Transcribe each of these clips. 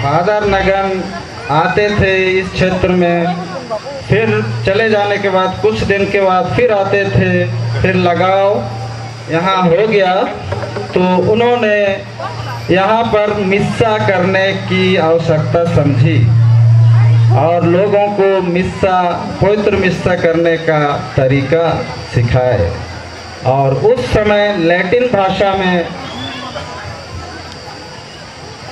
Father नगन आते थे इस क्षेत्र में, फिर चले जाने के बाद कुछ दिन के बाद फिर आते थे, फिर लगाव यहाँ हो गया तो उन्होंने यहाँ पर मिस्सा करने की आवश्यकता समझी और लोगों को मिस्सा, पवित्र मिस्सा करने का तरीका सिखाए। और उस समय लैटिन भाषा में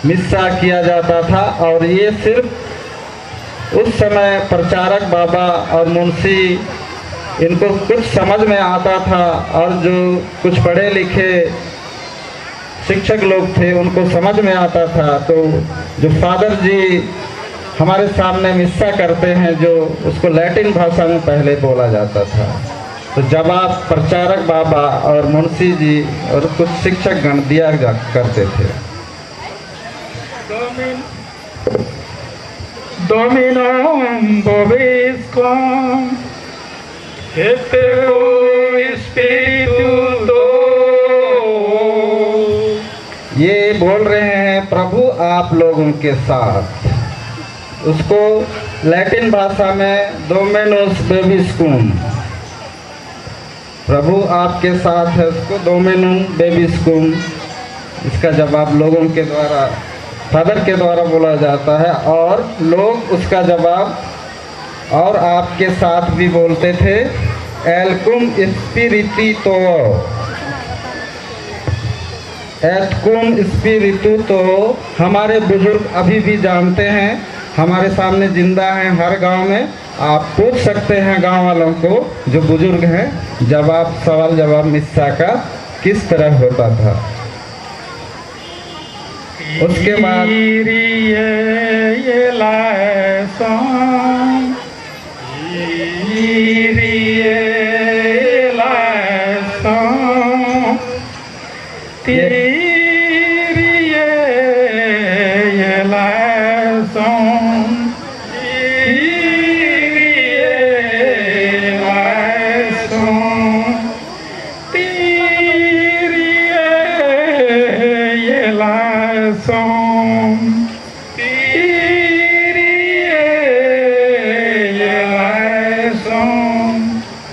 मिस्सा किया जाता था और ये सिर्फ उस समय प्रचारक बाबा और मुंशी इनको कुछ समझ में आता था और जो कुछ पढ़े लिखे शिक्षक लोग थे उनको समझ में आता था। तो जो फादर जी हमारे सामने मिस्सा करते हैं जो उसको लैटिन भाषा में पहले बोला जाता था, तो जवाब प्रचारक बाबा और मुंशी जी और कुछ शिक्षक गण दिया करते थे। Dominum vobiscum et teu spiritu tuo। ये बोल रहे हैं प्रभु आप लोगों के साथ। उसको लैटिन भाषा में डोमिनोस बेबिस्कुम, प्रभु आपके साथ है, उसको डोमिनुम बेबिस्कुम। इसका जवाब लोगों के द्वारा, फादर के द्वारा बोला जाता है और लोग उसका जवाब और आपके साथ भी बोलते थे एल्कुम स्पिरिटी तो, एल्कुम स्पिरिटू तो। हमारे बुजुर्ग अभी भी जानते हैं, हमारे सामने जिंदा हैं हर गांव में। आप पूछ सकते हैं गांव वालों को जो बुजुर्ग हैं, जवाब सवाल जवाब मिस्सा का किस तरह होता था। उसके बाद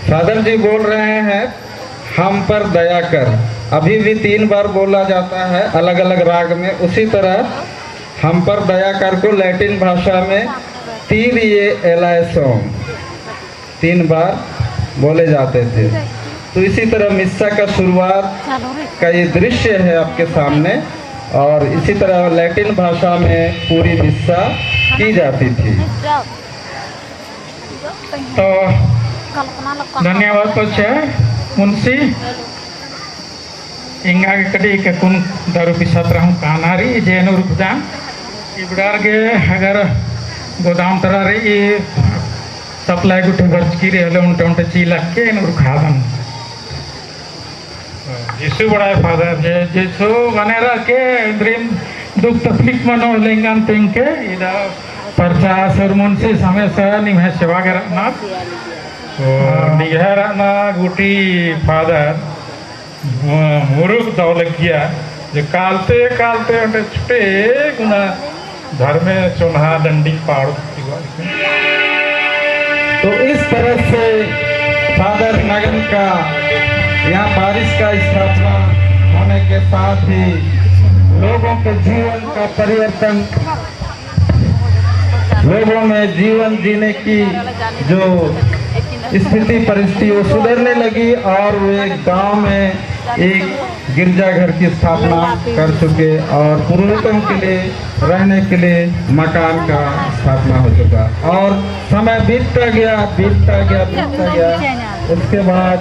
फादर जी बोल रहे हैं हम पर दया कर। अभी भी 3 बार बोला जाता है अलग अलग राग में। उसी तरह हम पर दया कर को लैटिन भाषा में तीरिये एलाइसोम 3 बार बोले जाते थे। तो इसी तरह मिस्सा का शुरुआत का ये दृश्य है आपके सामने और इसी तरह लैटिन भाषा में पूरी मिस्सा की जाती थी। तो धन्यवाद पचे मुंशी इंगा के कड़ी के कुन दारू पिसात रहूं कानारी जेन रुकदान इबडार के अगर गोदाम तरारी ये सप्लाई गुटे बर्च की रे हले उनटे उनटे चीला के न रुखादन जिसु बड़ा फादर जे जिसु वनेरा के ड्रीम दुख तकलीफ मनो लेंगन पेंके इदा परचा सर मुंशी समय से निमे सेवा करना निघर ना गुटी फादर मुरुख दौलगिया जो कालते कालते उनटे छुटे गुना घर में चुन्हा डंडी पाड़। तो इस तरह से फादर नगन का यहाँ बारिश का स्थापना होने के साथ ही लोगों के जीवन का परिवर्तन, लोगों में जीवन जीने की जो स्थिति परिस्थिति वो सुधरने लगी और वो एक गांव में एक गिरजाघर की स्थापना कर चुके और पुरोहितों के लिए रहने के लिए मकान का स्थापना हो चुका और समय बीतता गया बीतता गया बीतता गया। उसके बाद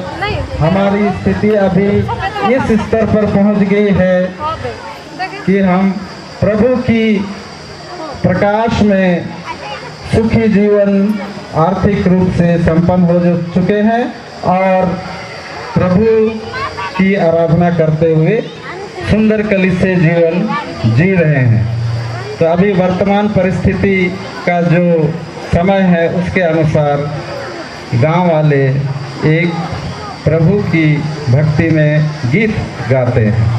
हमारी स्थिति अभी इस स्तर पर पहुंच गई है कि हम प्रभु की प्रकाश में सुखी जीवन आर्थिक रूप से संपन्न हो चुके हैं और प्रभु की आराधना करते हुए सुंदर कली से जीवन जी रहे हैं। तो अभी वर्तमान परिस्थिति का जो समय है उसके अनुसार गांव वाले एक प्रभु की भक्ति में गीत गाते हैं।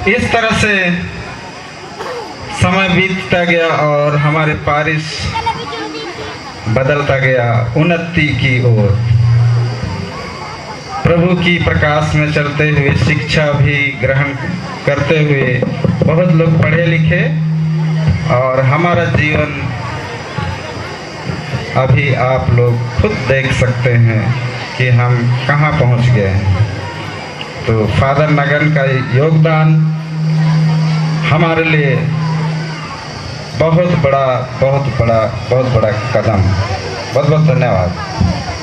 इस तरह से समय बीतता गया और हमारे पारिश बदलता गया उन्नति की ओर। प्रभु की प्रकाश में चलते हुए शिक्षा भी ग्रहण करते हुए बहुत लोग पढ़े लिखे और हमारा जीवन अभी आप लोग खुद देख सकते हैं कि हम कहाँ पहुँच गए हैं। तो फादर नगन का योगदान हमारे लिए बहुत बड़ा कदम। बहुत बहुत धन्यवाद।